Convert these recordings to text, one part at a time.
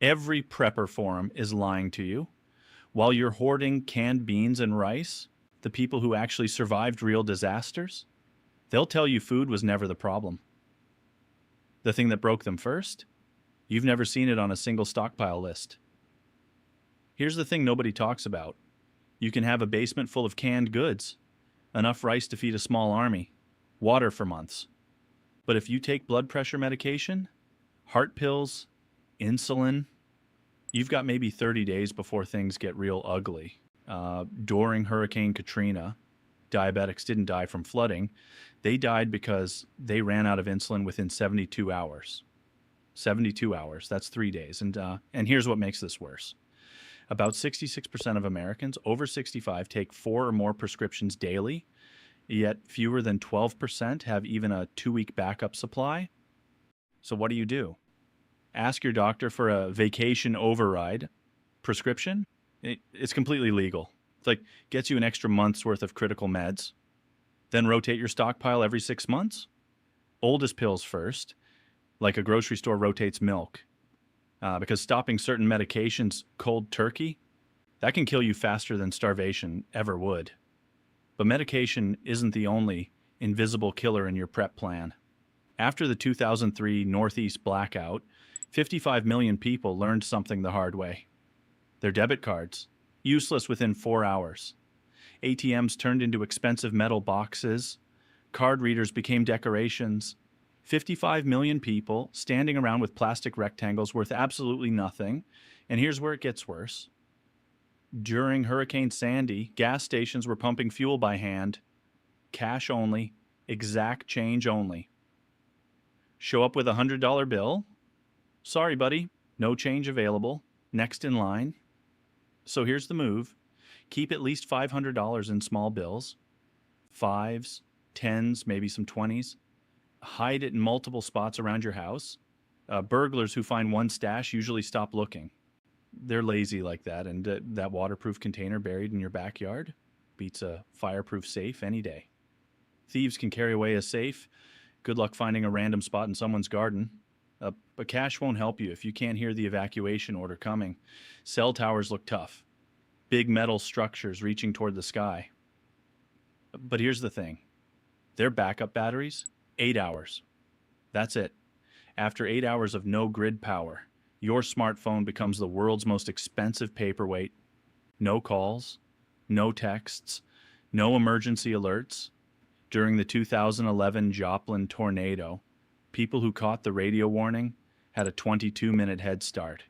Every prepper forum is lying to you. While you're hoarding canned beans and rice, the people who actually survived real disasters, they'll tell you food was never the problem. The thing that broke them first? You've never seen it on a single stockpile list. Here's the thing nobody talks about. You can have a basement full of canned goods, enough rice to feed a small army, water for months. But if you take blood pressure medication, heart pills, insulin, you've got maybe 30 days before things get real ugly. During Hurricane Katrina, diabetics didn't die from flooding. They died because they ran out of insulin within 72 hours. 72 hours, that's 3 days. And here's what makes this worse. About 66% of Americans over 65 take 4 or more prescriptions daily, yet fewer than 12% have even a 2-week backup supply. So what do? Ask your doctor for a vacation override prescription. It's completely legal. It's like gets you an extra month's worth of critical meds. Then rotate your stockpile every 6 months. Oldest pills first, like a grocery store rotates milk. Because stopping certain medications cold turkey, that can kill you faster than starvation ever would. But medication isn't the only invisible killer in your prep plan. After the 2003 Northeast blackout, 55 million people learned something the hard way. Their debit cards, useless within 4 hours. ATMs turned into expensive metal boxes. Card readers became decorations. 55 million people standing around with plastic rectangles worth absolutely nothing. And here's where it gets worse. During Hurricane Sandy, gas stations were pumping fuel by hand, cash only, exact change only. Show up with a $100 bill? Sorry, buddy, no change available. Next in line. So here's the move. Keep at least $500 in small bills. 5s, 10s, maybe some 20s. Hide it in multiple spots around your house. Burglars who find one stash usually stop looking. They're lazy like that, and that waterproof container buried in your backyard beats a fireproof safe any day. Thieves can carry away a safe. Good luck finding a random spot in someone's garden. But cash won't help you if you can't hear the evacuation order coming. Cell towers look tough. Big metal structures reaching toward the sky. But here's the thing. Their backup batteries, 8 hours. That's it. After 8 hours of no grid power, your smartphone becomes the world's most expensive paperweight. No calls, no texts, no emergency alerts. During the 2011 Joplin tornado, people who caught the radio warning had a 22-minute head start.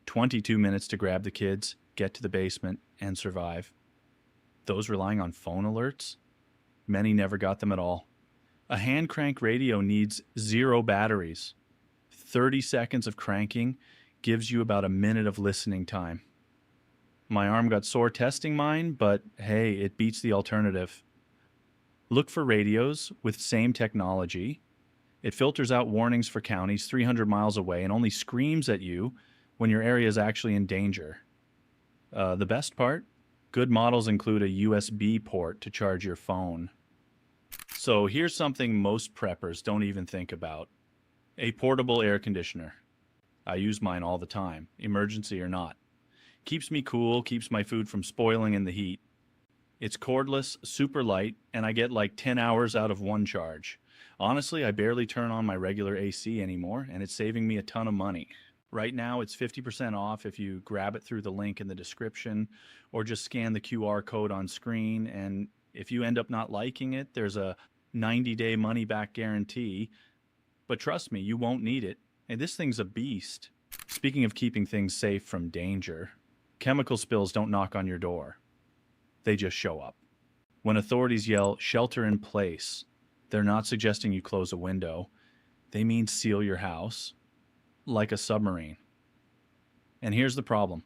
22 minutes to grab the kids, get to the basement, and survive. Those relying on phone alerts? Many never got them at all. A hand crank radio needs 0 batteries. 30 seconds of cranking gives you about a minute of listening time. My arm got sore testing mine, but hey, it beats the alternative. Look for radios with same technology. It filters out warnings for counties 300 miles away and only screams at you when your area is actually in danger. The best part? Good models include a USB port to charge your phone. So here's something most preppers don't even think about. A portable air conditioner. I use mine all the time, emergency or not. Keeps me cool, keeps my food from spoiling in the heat. It's cordless, super light, and I get like 10 hours out of one charge. Honestly, I barely turn on my regular AC anymore, and it's saving me a ton of money. Right now, it's 50% off if you grab it through the link in the description, or just scan the QR code on screen, and if you end up not liking it, there's a 90-day money-back guarantee. But trust me, you won't need it. And this thing's a beast. Speaking of keeping things safe from danger, chemical spills don't knock on your door. They just show up. When authorities yell, "shelter in place," they're not suggesting you close a window. They mean seal your house, like a submarine. And here's the problem.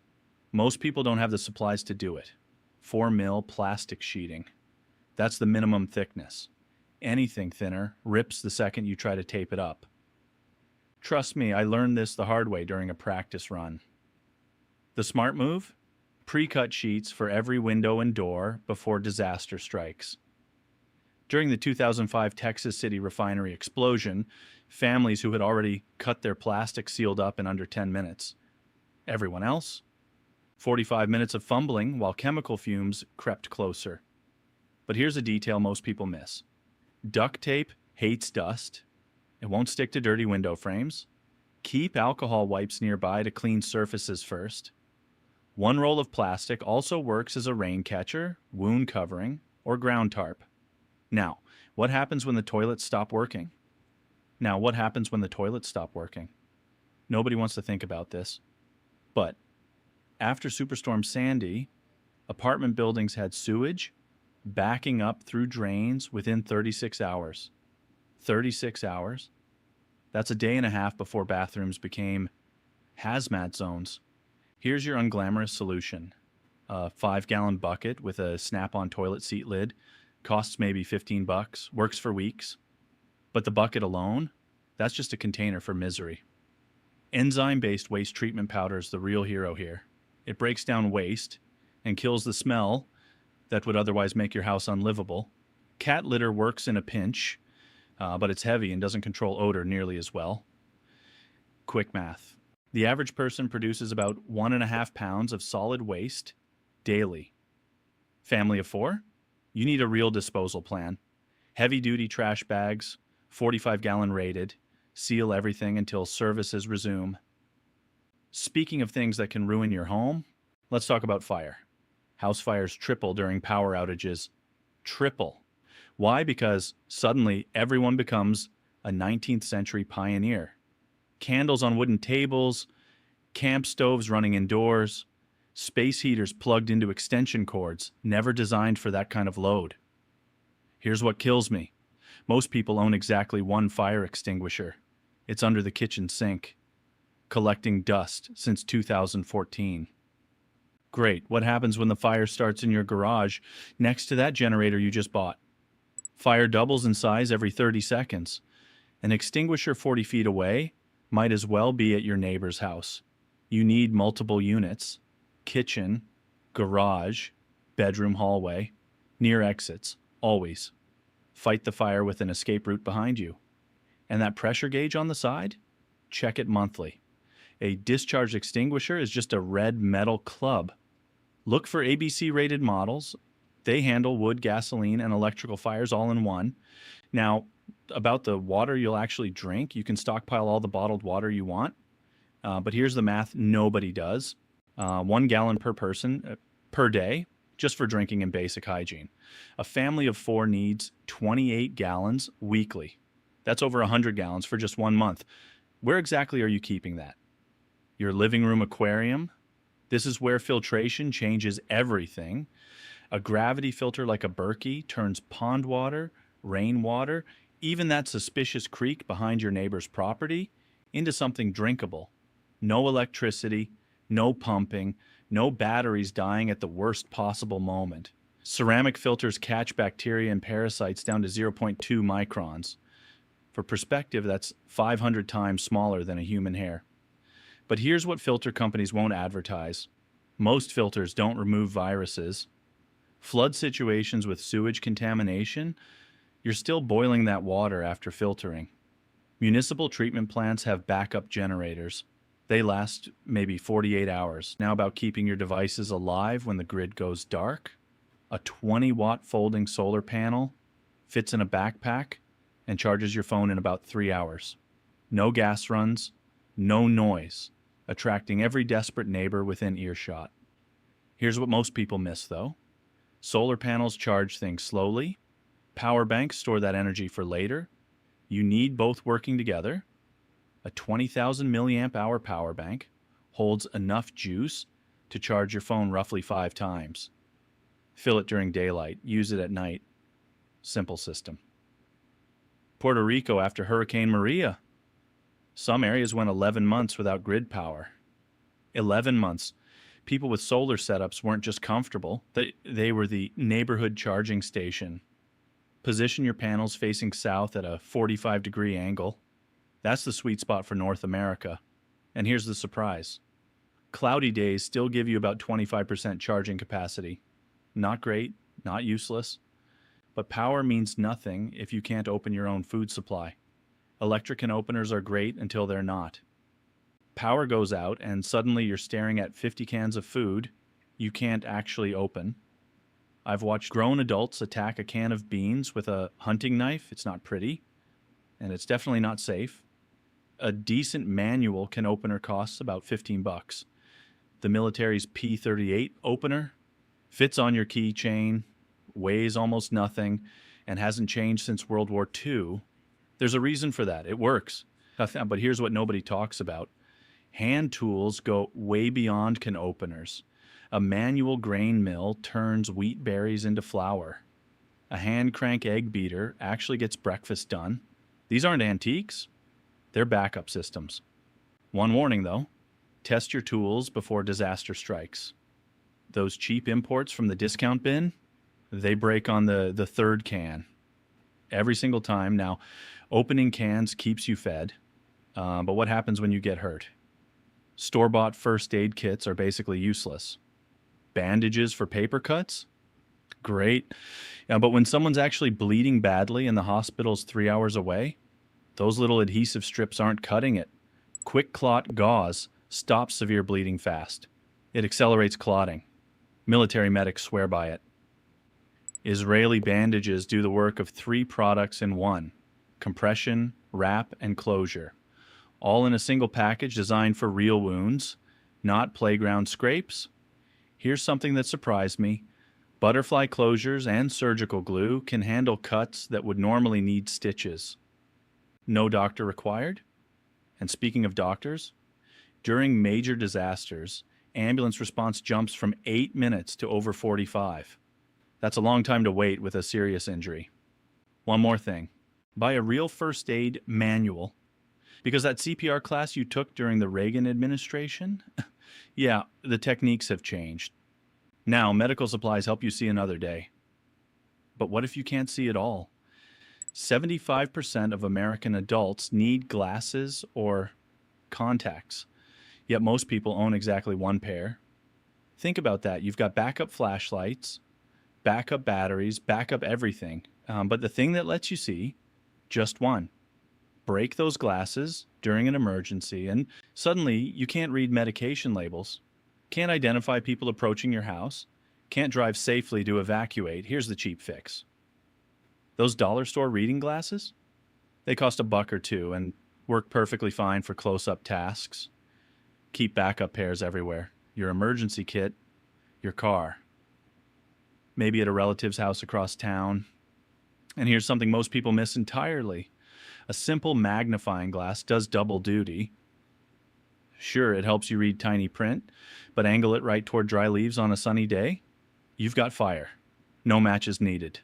Most people don't have the supplies to do it. 4 mil plastic sheeting. That's the minimum thickness. Anything thinner rips the second you try to tape it up. Trust me, I learned this the hard way during a practice run. The smart move? Pre-cut sheets for every window and door before disaster strikes. During the 2005 Texas City refinery explosion, families who had already cut their plastic sealed up in under 10 minutes. Everyone else? 45 minutes of fumbling while chemical fumes crept closer. But here's a detail most people miss. Duct tape hates dust. It won't stick to dirty window frames. Keep alcohol wipes nearby to clean surfaces first. One roll of plastic also works as a rain catcher, wound covering, or ground tarp. Now, what happens when the toilets stop working? Nobody wants to think about this. But after Superstorm Sandy, apartment buildings had sewage backing up through drains within 36 hours. 36 hours? That's a day and a half before bathrooms became hazmat zones. Here's your unglamorous solution. A 5-gallon bucket with a snap-on toilet seat lid costs maybe $15, works for weeks. But the bucket alone, that's just a container for misery. Enzyme-based waste treatment powder is the real hero here. It breaks down waste and kills the smell that would otherwise make your house unlivable. Cat litter works in a pinch, but it's heavy and doesn't control odor nearly as well. Quick math. The average person produces about 1.5 pounds of solid waste daily. Family of 4? You need a real disposal plan. Heavy-duty trash bags, 45-gallon rated, seal everything until services resume. Speaking of things that can ruin your home, let's talk about fire. House fires triple during power outages. Triple. Why? Because suddenly everyone becomes a 19th century pioneer. Candles on wooden tables, camp stoves running indoors, space heaters plugged into extension cords, never designed for that kind of load. Here's what kills me. Most people own exactly one fire extinguisher. It's under the kitchen sink, collecting dust since 2014. Great. What happens when the fire starts in your garage next to that generator you just bought? Fire doubles in size every 30 seconds. An extinguisher 40 feet away might as well be at your neighbor's house. You need multiple units, kitchen, garage, bedroom, hallway, near exits, always. Fight the fire with an escape route behind you. And that pressure gauge on the side? Check it monthly. A discharge extinguisher is just a red metal club. Look for ABC-rated models. They handle wood, gasoline, and electrical fires all in one. Now, about the water you'll actually drink, you can stockpile all the bottled water you want. But here's the math nobody does. 1 gallon per person per day, just for drinking and basic hygiene. A family of 4 needs 28 gallons weekly. That's over 100 gallons for just 1 month. Where exactly are you keeping that? Your living room aquarium? This is where filtration changes everything. A gravity filter like a Berkey turns pond water, rainwater, even that suspicious creek behind your neighbor's property into something drinkable. No electricity, no pumping, no batteries dying at the worst possible moment. Ceramic filters catch bacteria and parasites down to 0.2 microns. For perspective, that's 500 times smaller than a human hair. But here's what filter companies won't advertise. Most filters don't remove viruses. Flood situations with sewage contamination, you're still boiling that water after filtering. Municipal treatment plants have backup generators. They last maybe 48 hours. Now about keeping your devices alive when the grid goes dark. A 20-watt folding solar panel fits in a backpack and charges your phone in about 3 hours. No gas runs, no noise, attracting every desperate neighbor within earshot. Here's what most people miss, though. Solar panels charge things slowly. Power banks store that energy for later. You need both working together. A 20,000 milliamp hour power bank holds enough juice to charge your phone roughly 5 times. Fill it during daylight. Use it at night. Simple system. Puerto Rico after Hurricane Maria. Some areas went 11 months without grid power. 11 months. People with solar setups weren't just comfortable. They were the neighborhood charging station. Position your panels facing south at a 45-degree angle. That's the sweet spot for North America. And here's the surprise. Cloudy days still give you about 25% charging capacity. Not great, not useless. But power means nothing if you can't open your own food supply. Electric can openers are great until they're not. Power goes out, and suddenly you're staring at 50 cans of food you can't actually open. I've watched grown adults attack a can of beans with a hunting knife. It's not pretty, and it's definitely not safe. A decent manual can opener costs about 15 bucks. The military's P38 opener fits on your keychain, weighs almost nothing, and hasn't changed since World War II. There's a reason for that. It works. But here's what nobody talks about. Hand tools go way beyond can openers. A manual grain mill turns wheat berries into flour. A hand crank egg beater actually gets breakfast done. These aren't antiques. They're backup systems. One warning though, test your tools before disaster strikes. Those cheap imports from the discount bin, they break on the third can. Every single time. Now, opening cans keeps you fed, but what happens when you get hurt? Store-bought first aid kits are basically useless. Bandages for paper cuts? Great. But when someone's actually bleeding badly and the hospital's 3 hours away, those little adhesive strips aren't cutting it. Quick clot gauze stops severe bleeding fast. It accelerates clotting. Military medics swear by it. Israeli bandages do the work of 3 products in one: compression, wrap, and closure. All in a single package designed for real wounds, not playground scrapes. Here's something that surprised me. Butterfly closures and surgical glue can handle cuts that would normally need stitches. No doctor required. And speaking of doctors, during major disasters, ambulance response jumps from 8 minutes to over 45. That's a long time to wait with a serious injury. One more thing. Buy a real first aid manual. Because that CPR class you took during the Reagan administration, yeah, the techniques have changed. Now, medical supplies help you see another day. But what if you can't see at all? 75% of American adults need glasses or contacts, yet most people own exactly one pair. Think about that. You've got backup flashlights, backup batteries, backup everything. But the thing that lets you see, just one. Break those glasses during an emergency, and suddenly you can't read medication labels, can't identify people approaching your house, can't drive safely to evacuate. Here's the cheap fix. Those dollar store reading glasses? They cost $1 or $2 and work perfectly fine for close-up tasks. Keep backup pairs everywhere. Your emergency kit, your car. Maybe at a relative's house across town. And here's something most people miss entirely. A simple magnifying glass does double duty. Sure, it helps you read tiny print, but angle it right toward dry leaves on a sunny day? You've got fire. No matches needed.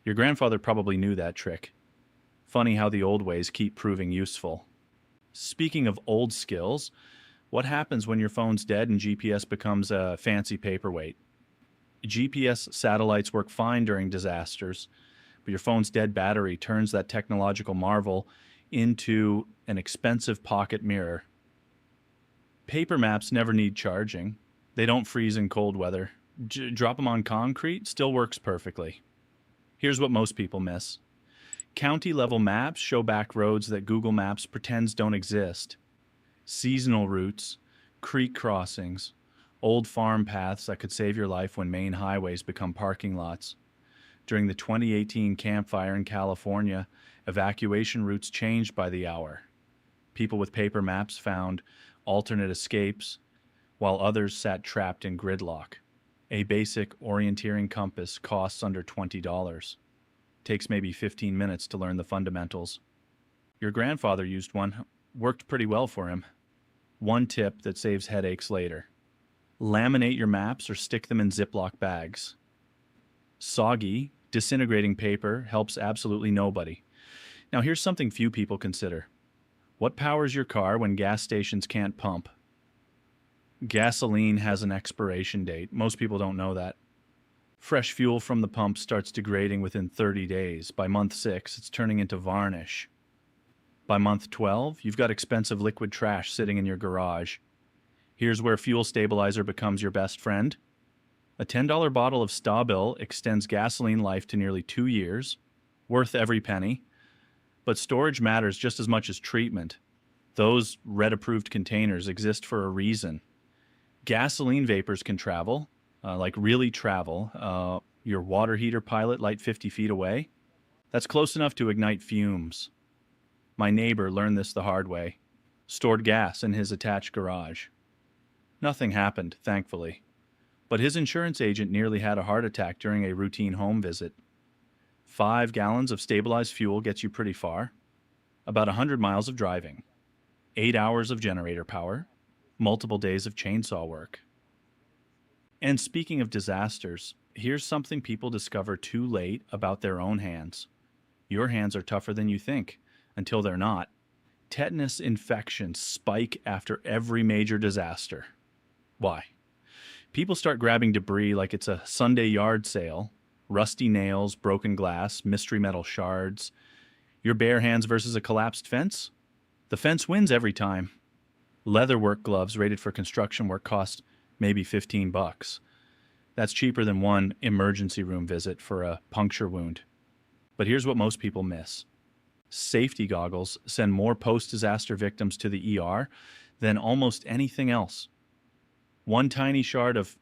Your grandfather probably knew that trick. Funny how the old ways keep proving useful. Speaking of old skills, what happens when your phone's dead and GPS becomes a fancy paperweight? GPS satellites work fine during disasters, but your phone's dead battery turns that technological marvel into an expensive pocket mirror. Paper maps never need charging. They don't freeze in cold weather. Drop them on concrete, still works perfectly. Here's what most people miss. County-level maps show back roads that Google Maps pretends don't exist. Seasonal routes, creek crossings, old farm paths that could save your life when main highways become parking lots. During the 2018 Camp Fire in California, evacuation routes changed by the hour. People with paper maps found alternate escapes, while others sat trapped in gridlock. A basic orienteering compass costs under $20. Takes maybe 15 minutes to learn the fundamentals. Your grandfather used one. Worked pretty well for him. One tip that saves headaches later. Laminate your maps or stick them in Ziploc bags. Soggy, disintegrating paper helps absolutely nobody. Now here's something few people consider. What powers your car when gas stations can't pump? Gasoline has an expiration date. Most people don't know that. Fresh fuel from the pump starts degrading within 30 days. By month 6, it's turning into varnish. By month 12, you've got expensive liquid trash sitting in your garage. Here's where fuel stabilizer becomes your best friend. A $10 bottle of Stockpiling extends gasoline life to nearly 2 years, worth every penny. But storage matters just as much as treatment. Those red-approved containers exist for a reason. Gasoline vapors can travel, like really travel. Your water heater pilot light 50 feet away. That's close enough to ignite fumes. My neighbor learned this the hard way. Stored gas in his attached garage. Nothing happened, thankfully. But his insurance agent nearly had a heart attack during a routine home visit. 5 gallons of stabilized fuel gets you pretty far. About 100 miles of driving. 8 hours of generator power. Multiple days of chainsaw work. And speaking of disasters, here's something people discover too late about their own hands. Your hands are tougher than you think, until they're not. Tetanus infections spike after every major disaster. Why? People start grabbing debris like it's a Sunday yard sale. Rusty nails, broken glass, mystery metal shards. Your bare hands versus a collapsed fence? The fence wins every time. Leatherwork gloves rated for construction work cost maybe $15. That's cheaper than one emergency room visit for a puncture wound. But here's what most people miss. Safety goggles send more post-disaster victims to the ER than almost anything else. One tiny shard of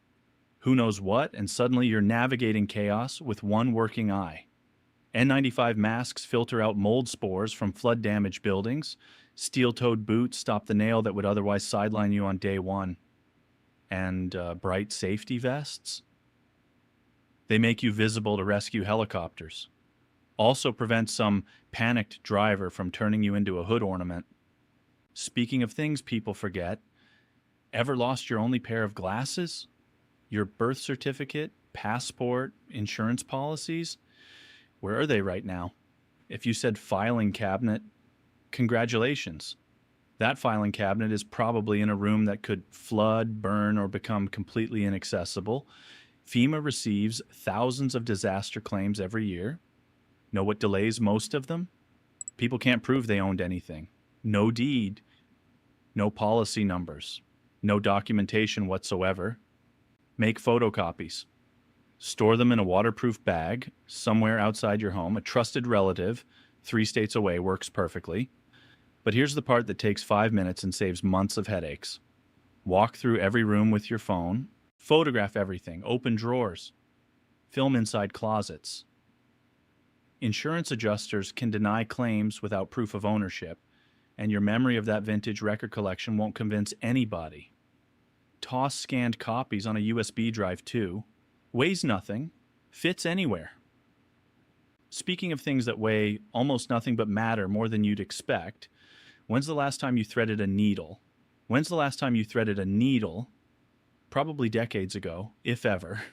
who knows what, and suddenly you're navigating chaos with one working eye. N95 masks filter out mold spores from flood-damaged buildings. Steel-toed boots stop the nail that would otherwise sideline you on day one. And bright safety vests? They make you visible to rescue helicopters. Also prevent some panicked driver from turning you into a hood ornament. Speaking of things people forget, ever lost your only pair of glasses? Your birth certificate, passport, insurance policies? Where are they right now? If you said filing cabinet, congratulations. That filing cabinet is probably in a room that could flood, burn, or become completely inaccessible. FEMA receives thousands of disaster claims every year. Know what delays most of them? People can't prove they owned anything. No deed, no policy numbers, no documentation whatsoever. Make photocopies. Store them in a waterproof bag somewhere outside your home. A trusted relative 3 states away works perfectly. But here's the part that takes 5 minutes and saves months of headaches. Walk through every room with your phone. Photograph everything. Open drawers. Film inside closets. Insurance adjusters can deny claims without proof of ownership, and your memory of that vintage record collection won't convince anybody. Toss scanned copies on a USB drive too. Weighs nothing. Fits anywhere. Speaking of things that weigh almost nothing but matter more than you'd expect, when's the last time you threaded a needle? When's the last time you threaded a needle? Probably decades ago, if ever.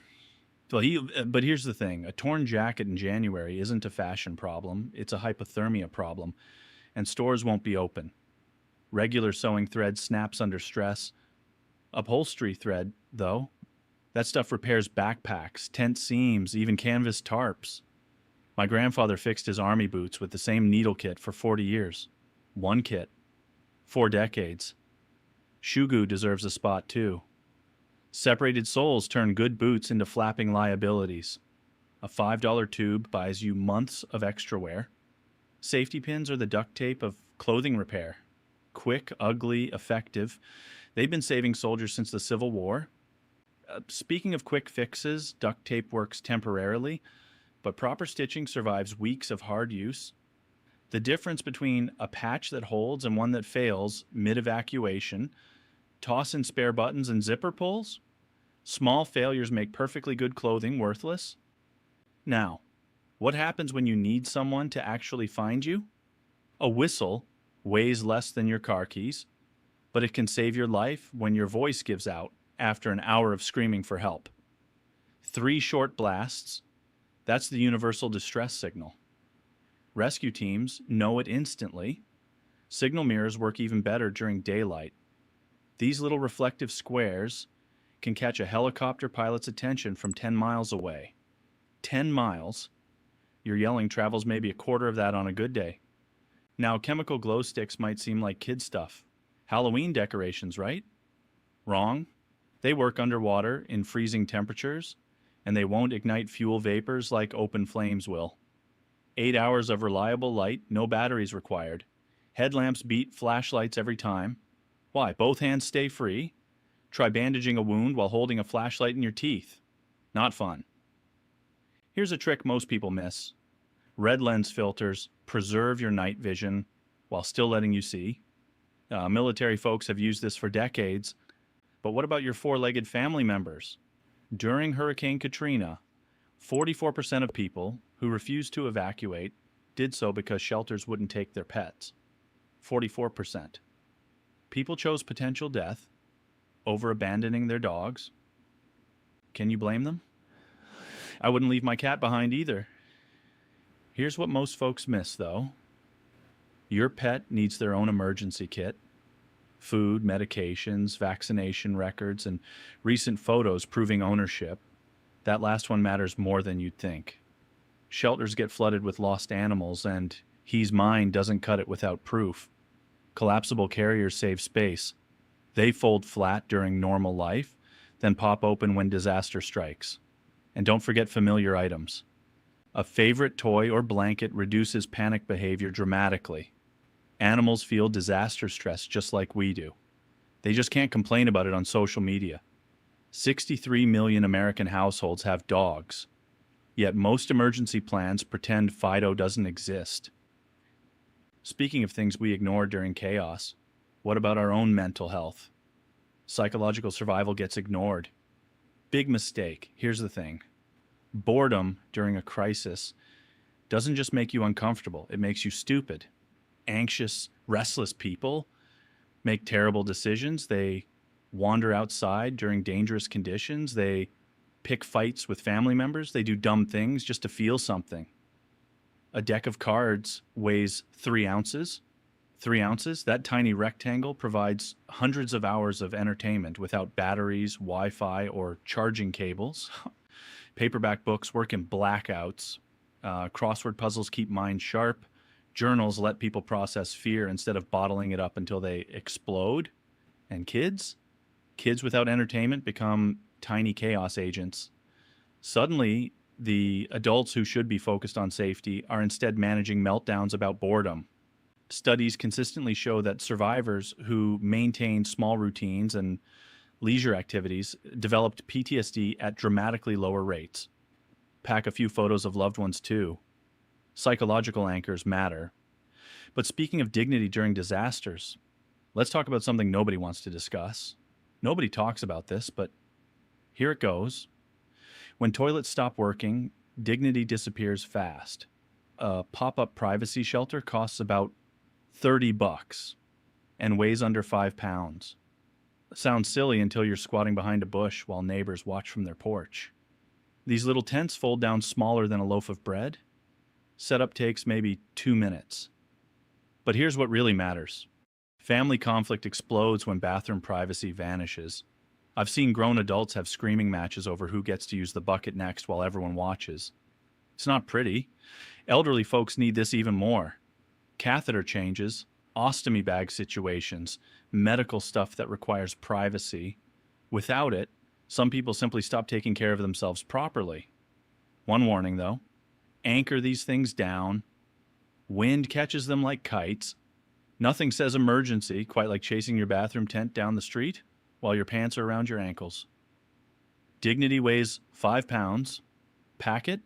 But here's the thing. A torn jacket in January isn't a fashion problem. It's a hypothermia problem. And stores won't be open. Regular sewing thread snaps under stress. Upholstery thread, though, that stuff repairs backpacks, tent seams, even canvas tarps. My grandfather fixed his army boots with the same needle kit for 40 years. One kit. 4 decades. Shoe goo deserves a spot, too. Separated soles turn good boots into flapping liabilities. A $5 tube buys you months of extra wear. Safety pins are the duct tape of clothing repair. Quick, ugly, effective. They've been saving soldiers since the Civil War. Speaking of quick fixes, duct tape works temporarily, but proper stitching survives weeks of hard use. The difference between a patch that holds and one that fails mid-evacuation, toss in spare buttons and zipper pulls? Small failures make perfectly good clothing worthless. Now, what happens when you need someone to actually find you? A whistle weighs less than your car keys, but it can save your life when your voice gives out after an hour of screaming for help. 3 short blasts, that's the universal distress signal. Rescue teams know it instantly. Signal mirrors work even better during daylight. These little reflective squares can catch a helicopter pilot's attention from 10 miles away. 10 miles? Your yelling travels maybe a quarter of that on a good day. Now, chemical glow sticks might seem like kid stuff. Halloween decorations, right? Wrong. They work underwater in freezing temperatures, and they won't ignite fuel vapors like open flames will. 8 hours of reliable light, no batteries required. Headlamps beat flashlights every time. Why? Both hands stay free. Try bandaging a wound while holding a flashlight in your teeth. Not fun. Here's a trick most people miss. Red lens filters preserve your night vision while still letting you see. Military folks have used this for decades. But what about your four-legged family members? During Hurricane Katrina, 44% of people who refused to evacuate did so because shelters wouldn't take their pets. 44%. People chose potential death over abandoning their dogs. Can you blame them? I wouldn't leave my cat behind either. Here's what most folks miss, though. Your pet needs their own emergency kit. Food, medications, vaccination records, and recent photos proving ownership. That last one matters more than you'd think. Shelters get flooded with lost animals, and "he's mine" doesn't cut it without proof. Collapsible carriers save space. They fold flat during normal life, then pop open when disaster strikes. And don't forget familiar items. A favorite toy or blanket reduces panic behavior dramatically. Animals feel disaster stress just like we do. They just can't complain about it on social media. 63 million American households have dogs, yet most emergency plans pretend Fido doesn't exist. Speaking of things we ignore during chaos, what about our own mental health? Psychological survival gets ignored. Big mistake. Here's the thing. Boredom during a crisis doesn't just make you uncomfortable, it makes you stupid. Anxious, restless people make terrible decisions. They wander outside during dangerous conditions. They pick fights with family members. They do dumb things just to feel something. A deck of cards weighs 3 ounces. 3 ounces? That tiny rectangle provides hundreds of hours of entertainment without batteries, Wi-Fi, or charging cables. Paperback books work in blackouts. Crossword puzzles keep minds sharp. Journals let people process fear instead of bottling it up until they explode. And kids? Kids without entertainment become tiny chaos agents. Suddenly, the adults who should be focused on safety are instead managing meltdowns about boredom. Studies consistently show that survivors who maintain small routines and leisure activities developed PTSD at dramatically lower rates. Pack a few photos of loved ones too. Psychological anchors matter. But speaking of dignity during disasters, let's talk about something nobody wants to discuss. Nobody talks about this, but here it goes. When toilets stop working, dignity disappears fast. A pop-up privacy shelter costs about $30 and weighs under 5 pounds. Sounds silly until you're squatting behind a bush while neighbors watch from their porch. These little tents fold down smaller than a loaf of bread. Setup takes maybe 2 minutes. But here's what really matters. Family conflict explodes when bathroom privacy vanishes. I've seen grown adults have screaming matches over who gets to use the bucket next while everyone watches. It's not pretty. Elderly folks need this even more. Catheter changes, ostomy bag situations, medical stuff that requires privacy. Without it, some people simply stop taking care of themselves properly. One warning though. Anchor these things down. Wind catches them like kites. Nothing says emergency quite like chasing your bathroom tent down the street while your pants are around your ankles. Dignity weighs 5 pounds. Pack it